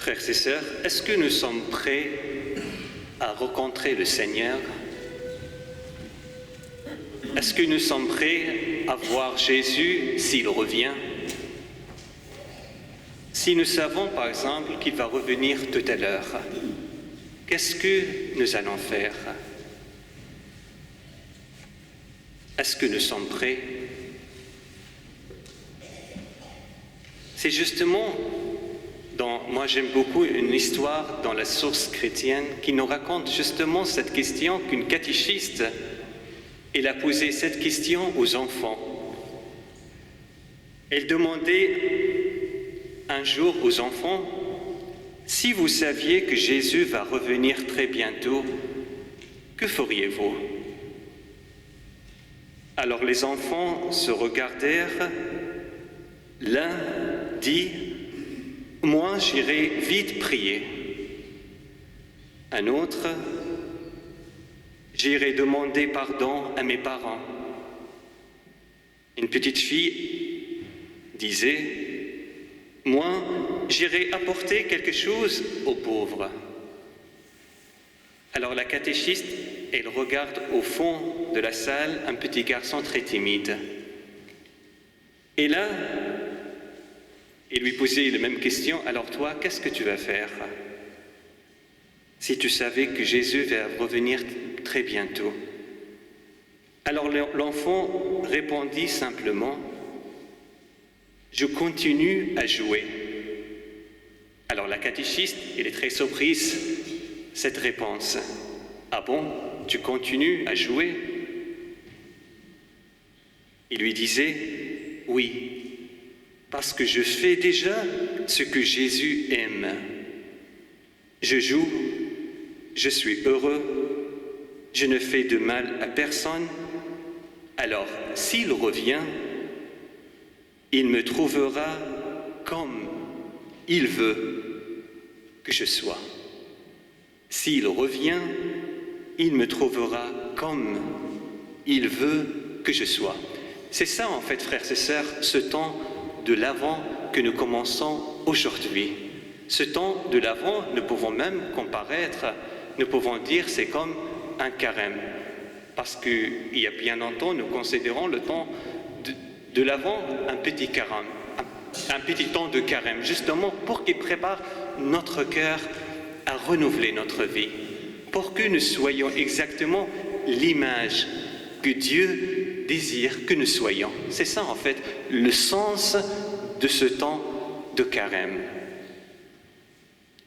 Frères et sœurs, est-ce que nous sommes prêts à rencontrer le Seigneur? Est-ce que nous sommes prêts à voir Jésus s'il revient? Si nous savons par exemple qu'il va revenir tout à l'heure, qu'est-ce que nous allons faire? Est-ce que nous sommes prêts? C'est justement moi j'aime beaucoup une histoire dans la source chrétienne qui nous raconte justement cette question qu'une catéchiste, elle a posé cette question aux enfants. Elle demandait un jour aux enfants, si vous saviez que Jésus va revenir très bientôt, que feriez-vous? Alors les enfants se regardèrent, l'un dit, moi, j'irai vite prier. Un autre, j'irai demander pardon à mes parents. Une petite fille disait, moi, j'irai apporter quelque chose aux pauvres. Alors la catéchiste, elle regarde au fond de la salle un petit garçon très timide. Et là, il lui posait la même question, alors toi, qu'est-ce que tu vas faire si tu savais que Jésus va revenir très bientôt? Alors l'enfant répondit simplement, je continue à jouer. Alors la catéchiste, elle est très surprise, cette réponse. Ah bon, tu continues à jouer? Il lui disait, oui. Parce que je fais déjà ce que Jésus aime. Je joue, je suis heureux, je ne fais de mal à personne. Alors, s'il revient, il me trouvera comme il veut que je sois. S'il revient, il me trouvera comme il veut que je sois. C'est ça, en fait, frères et sœurs, ce temps de l'Avent que nous commençons aujourd'hui. Ce temps de l'Avent, nous pouvons même comparaître, nous pouvons dire c'est comme un carême. Parce qu'il y a bien longtemps, nous considérons le temps de l'Avent un petit carême, un petit temps de carême, justement pour qu'il prépare notre cœur à renouveler notre vie, pour que nous soyons exactement l'image que Dieu désire que nous soyons. C'est ça, en fait, le sens de ce temps de carême.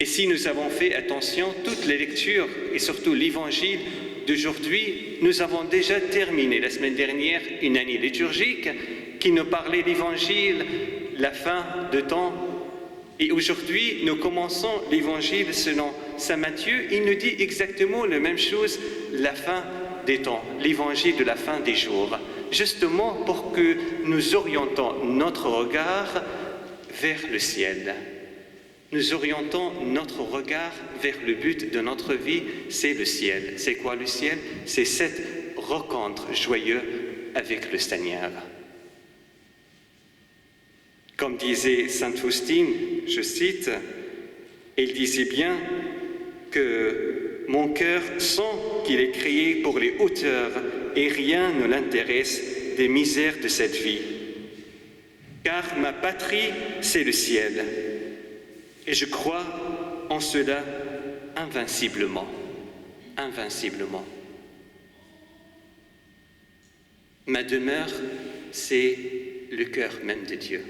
Et si nous avons fait attention, toutes les lectures, et surtout l'évangile d'aujourd'hui, nous avons déjà terminé la semaine dernière une année liturgique qui nous parlait de l'évangile, la fin de temps. Et aujourd'hui, nous commençons l'évangile selon saint Matthieu. Il nous dit exactement la même chose, la fin des temps, l'évangile de la fin des jours, justement pour que nous orientons notre regard vers le ciel. Nous orientons notre regard vers le but de notre vie, c'est le ciel. C'est quoi le ciel? C'est cette rencontre joyeuse avec le Seigneur. Comme disait sainte Faustine, je cite, elle disait bien que mon cœur sent qu'il est créé pour les hauteurs et rien ne l'intéresse des misères de cette vie. Car ma patrie, c'est le ciel. Et je crois en cela invinciblement, invinciblement. Ma demeure, c'est le cœur même de Dieu.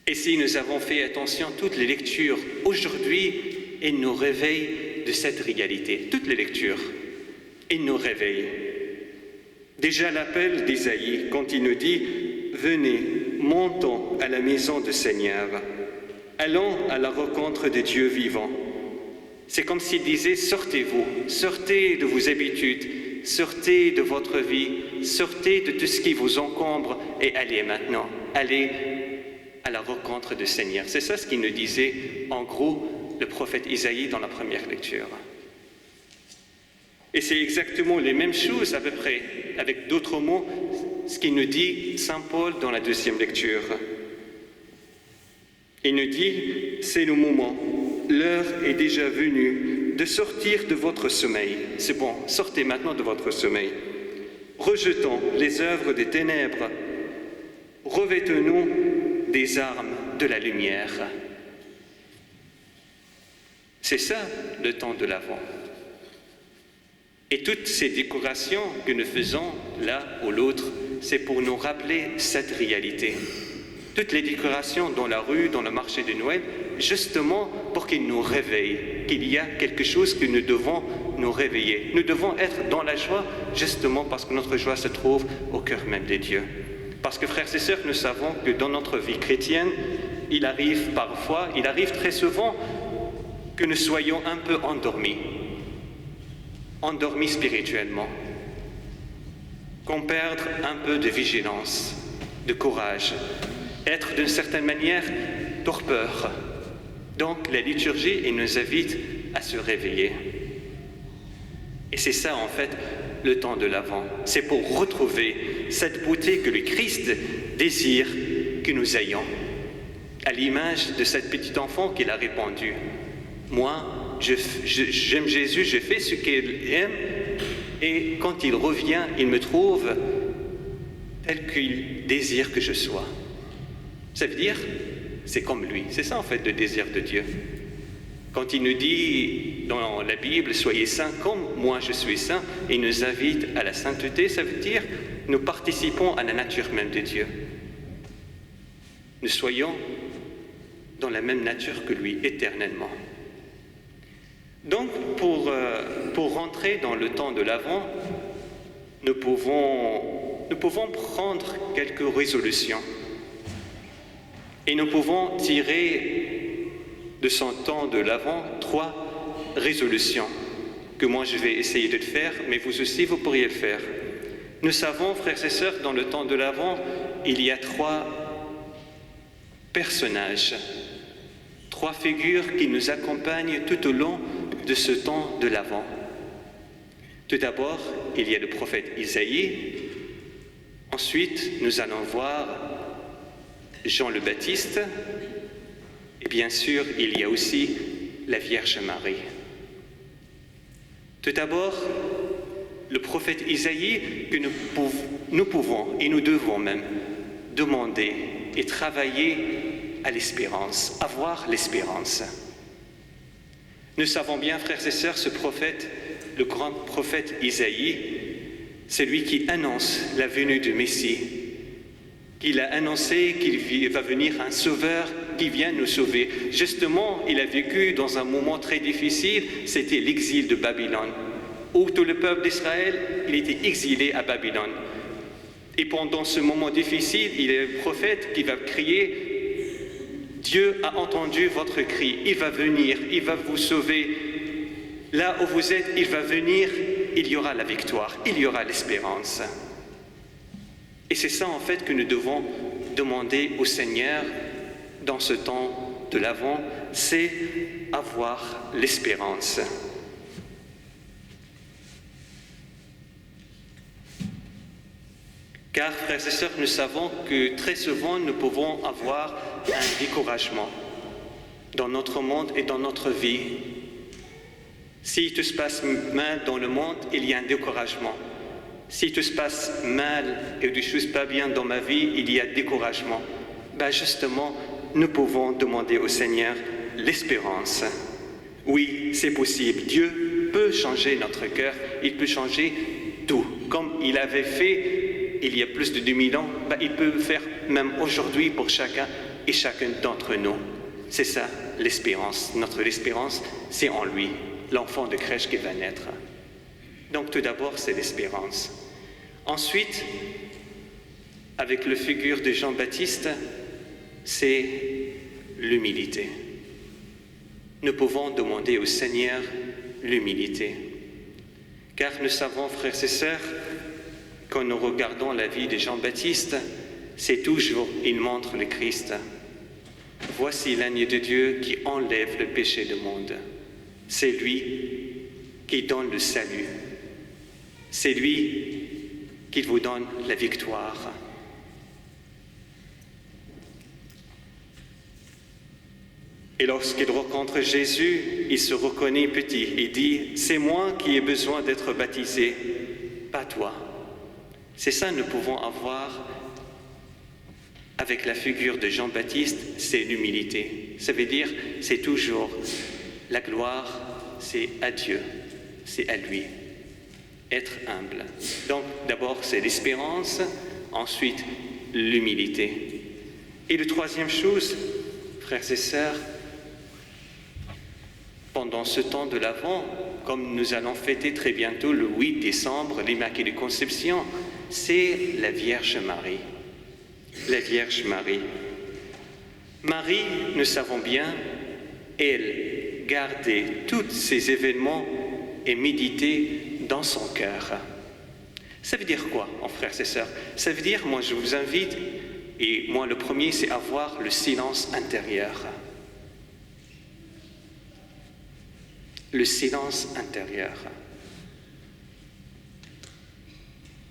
Et si nous avons fait attention, toutes les lectures aujourd'hui, elles nous réveillent de cette réalité. Toutes les lectures, elles nous réveillent. Déjà l'appel d'Isaïe, quand il nous dit « Venez, montons à la maison du Seigneur, allons à la rencontre de Dieu vivant ». C'est comme s'il disait « Sortez-vous, sortez de vos habitudes, sortez de votre vie, sortez de tout ce qui vous encombre et allez maintenant, allez à la rencontre du Seigneur ». C'est ça ce qu'il nous disait, en gros, le prophète Isaïe dans la première lecture. Et c'est exactement les mêmes choses à peu près, avec d'autres mots, ce qu'il nous dit Saint Paul dans la deuxième lecture. Il nous dit, c'est le moment, l'heure est déjà venue de sortir de votre sommeil. C'est bon, sortez maintenant de votre sommeil. Rejetons les œuvres des ténèbres, revêtons-nous des armes de la lumière. C'est ça le temps de l'Avent. Et toutes ces décorations que nous faisons l'un ou l'autre, c'est pour nous rappeler cette réalité. Toutes les décorations dans la rue, dans le marché de Noël, justement pour qu'il nous réveille, qu'il y a quelque chose que nous devons nous réveiller. Nous devons être dans la joie, justement parce que notre joie se trouve au cœur même des dieux. Parce que frères et sœurs, nous savons que dans notre vie chrétienne, il arrive très souvent que nous soyons un peu endormis spirituellement, qu'on perde un peu de vigilance, de courage, être d'une certaine manière torpeur. Donc la liturgie, elle nous invite à se réveiller. Et c'est ça en fait le temps de l'Avent. C'est pour retrouver cette beauté que le Christ désire que nous ayons. À l'image de cet petit enfant qu'il a répandu. Moi, j'aime Jésus, je fais ce qu'il aime, et quand il revient, il me trouve tel qu'il désire que je sois. Ça veut dire, c'est comme lui. C'est ça en fait le désir de Dieu. Quand il nous dit dans la Bible, soyez saints comme moi je suis saint, et il nous invite à la sainteté, ça veut dire, nous participons à la nature même de Dieu. Nous soyons dans la même nature que lui, éternellement. Donc, pour rentrer dans le temps de l'Avent, nous pouvons prendre quelques résolutions. Et nous pouvons tirer de son temps de l'Avent 3 résolutions que moi je vais essayer de faire, mais vous aussi vous pourriez le faire. Nous savons, frères et sœurs, dans le temps de l'Avent, il y a 3 personnages, 3 figures qui nous accompagnent tout au long de ce temps de l'Avent. Tout d'abord, il y a le prophète Isaïe. Ensuite, nous allons voir Jean le Baptiste. Et bien sûr, il y a aussi la Vierge Marie. Tout d'abord, le prophète Isaïe que nous pouvons et nous devons même demander et travailler à l'espérance, avoir l'espérance. Nous savons bien, frères et sœurs, ce prophète, le grand prophète Isaïe, c'est lui qui annonce la venue du Messie, qu'il a annoncé qu'il va venir un sauveur qui vient nous sauver. Justement, il a vécu dans un moment très difficile, c'était l'exil de Babylone, où tout le peuple d'Israël, il était exilé à Babylone. Et pendant ce moment difficile, il y a un prophète qui va crier, Dieu a entendu votre cri, il va venir, il va vous sauver. Là où vous êtes, il va venir, il y aura la victoire, il y aura l'espérance. Et c'est ça en fait que nous devons demander au Seigneur dans ce temps de l'Avent, c'est avoir l'espérance. Car, frères et sœurs, nous savons que très souvent nous pouvons avoir un découragement dans notre monde et dans notre vie. Si tout se passe mal dans le monde, il y a un découragement. Si tout se passe mal et des choses pas bien dans ma vie, il y a découragement. Justement, nous pouvons demander au Seigneur l'espérance. Oui, c'est possible. Dieu peut changer notre cœur, il peut changer tout. Comme il avait fait il y a plus de 2000 ans, il peut le faire même aujourd'hui pour chacun et chacun d'entre nous. C'est ça l'espérance. Notre espérance, c'est en lui, l'enfant de crèche qui va naître. Donc tout d'abord, c'est l'espérance. Ensuite, avec la figure de Jean-Baptiste, c'est l'humilité. Nous pouvons demander au Seigneur l'humilité. Car nous savons, frères et sœurs, quand nous regardons la vie de Jean-Baptiste, c'est toujours, il montre le Christ. Voici l'agneau de Dieu qui enlève le péché du monde. C'est lui qui donne le salut. C'est lui qui vous donne la victoire. Et lorsqu'il rencontre Jésus, il se reconnaît petit et dit « C'est moi qui ai besoin d'être baptisé, pas toi ». C'est ça que nous pouvons avoir avec la figure de Jean-Baptiste, c'est l'humilité. Ça veut dire c'est toujours la gloire, c'est à Dieu, c'est à lui. Être humble. Donc d'abord c'est l'espérance, ensuite l'humilité. Et la troisième chose, frères et sœurs, pendant ce temps de l'Avent, comme nous allons fêter très bientôt le 8 décembre, l'Immaculée Conception, c'est la Vierge Marie. La Vierge Marie. Marie, nous savons bien, elle gardait tous ces événements et méditait dans son cœur. Ça veut dire quoi, en frères et sœurs? Ça veut dire, moi je vous invite, et moi le premier, c'est avoir le silence intérieur. Le silence intérieur.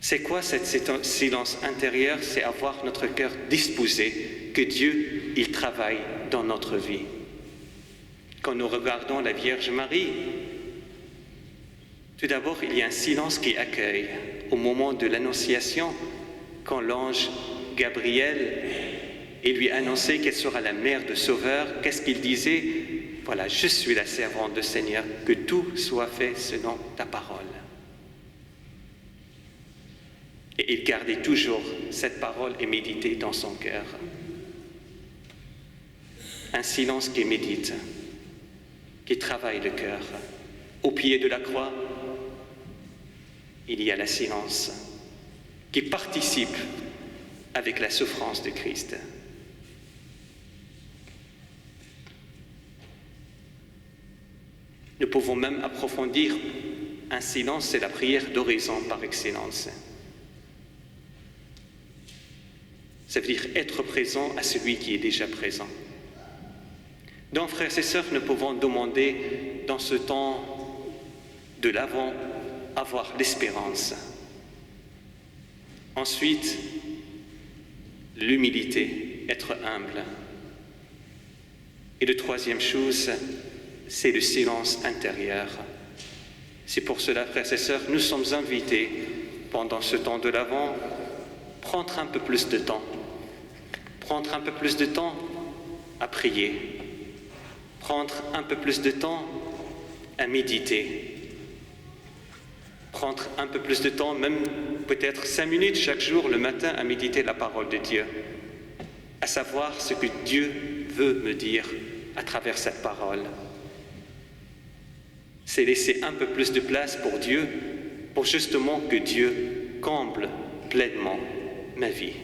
C'est quoi ce silence intérieur? C'est avoir notre cœur disposé, que Dieu, il travaille dans notre vie. Quand nous regardons la Vierge Marie, tout d'abord, il y a un silence qui accueille. Au moment de l'Annonciation, quand l'ange Gabriel lui annonçait qu'elle sera la mère de Sauveur, qu'est-ce qu'il disait? Voilà, je suis la servante du Seigneur, que tout soit fait selon ta parole. Et il gardait toujours cette parole et méditait dans son cœur. Un silence qui médite, qui travaille le cœur. Au pied de la croix, il y a le silence qui participe avec la souffrance de Christ. Nous pouvons même approfondir un silence, c'est la prière d'oraison par excellence. Ça veut dire être présent à celui qui est déjà présent. Donc, frères et sœurs, nous pouvons demander dans ce temps de l'Avent avoir l'espérance. Ensuite, l'humilité, être humble. Et la troisième chose, c'est le silence intérieur. C'est pour cela, frères et sœurs, nous sommes invités pendant ce temps de l'Avent, prendre un peu plus de temps. Prendre un peu plus de temps à prier. Prendre un peu plus de temps à méditer. Prendre un peu plus de temps, même peut-être 5 minutes chaque jour le matin à méditer la parole de Dieu. À savoir ce que Dieu veut me dire à travers cette parole. C'est laisser un peu plus de place pour Dieu, pour justement que Dieu comble pleinement ma vie.